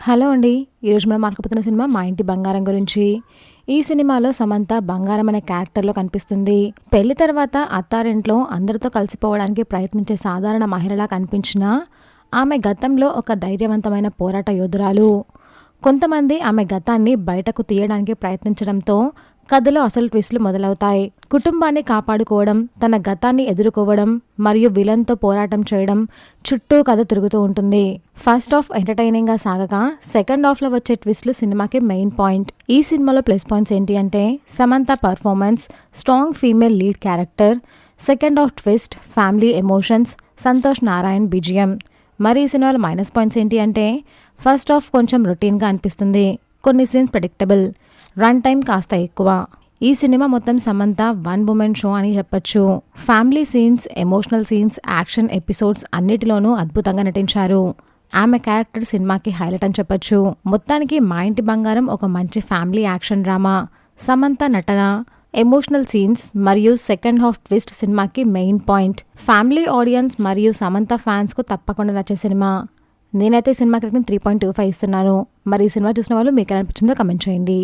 Hello అండి. ఈరోజు మనం మాట్లాడుతున్న సినిమా మా ఇంటి బంగారం గురించి. ఈ సినిమాలో సమంత బంగారం అనే క్యారెక్టర్లో కనిపిస్తుంది. పెళ్లి తర్వాత అత్తారింట్లో అందరితో కలిసిపోవడానికి ప్రయత్నించే సాధారణ మహిళలా కనిపించినా ఆమె గతంలో ఒక ధైర్యవంతమైన పోరాట యోధురాలు. కొంతమంది ఆమె గతాన్ని బయటకు తీయడానికి ప్రయత్నించడంతో కథలో అసలు ట్విస్టులు మొదలవుతాయి. కుటుంబాన్ని కాపాడుకోవడం, తన గతాన్ని ఎదుర్కోవడం మరియు విలన్తో పోరాటం చేయడం చుట్టూ కథ తిరుగుతూ ఉంటుంది. ఫస్ట్ హాఫ్ ఎంటర్టైనింగ్ గా సాగగా సెకండ్ హాఫ్ లో వచ్చే ట్విస్టులు సినిమాకి మెయిన్ పాయింట్. ఈ సినిమాలో ప్లస్ పాయింట్స్ ఏంటి అంటే Samantha performance, strong female lead character, second half twist, family emotions, Santosh Narayan BGM. మరి ఈ సినిమాలో మైనస్ పాయింట్స్ ఏంటి అంటే ఫస్ట్ హాఫ్ కొంచెం రొటీన్గా అనిపిస్తుంది, కొన్ని సీన్స్ ప్రెడిక్టబుల్, రన్ టైం కాస్త ఎక్కువ. ఈ సినిమా మొత్తం సమంత వన్ ఉమెన్ షో అని చెప్పొచ్చు. Family scenes, emotional scenes, action episodes అన్నిటిలోనూ అద్భుతంగా నటించారు. ఆమె క్యారెక్టర్ సినిమాకి హైలైట్ అని చెప్పొచ్చు. మొత్తానికి మా ఇంటి బంగారం ఒక మంచి ఫ్యామిలీ యాక్షన్ డ్రామా. సమంత నటన, ఎమోషనల్ సీన్స్ మరియు సెకండ్ హాఫ్ ట్విస్ట్ సినిమాకి మెయిన్ పాయింట్. ఫ్యామిలీ ఆడియన్స్ మరియు సమంత ఫ్యాన్స్ కు తప్పకుండా నచ్చే సినిమా. నేనైతే సినిమాకి 3.25 ఇస్తున్నాను. మరి ఈ సినిమా చూసిన వాళ్ళు మీకు ఎలా అనిపించిందో కమెంట్ చేయండి.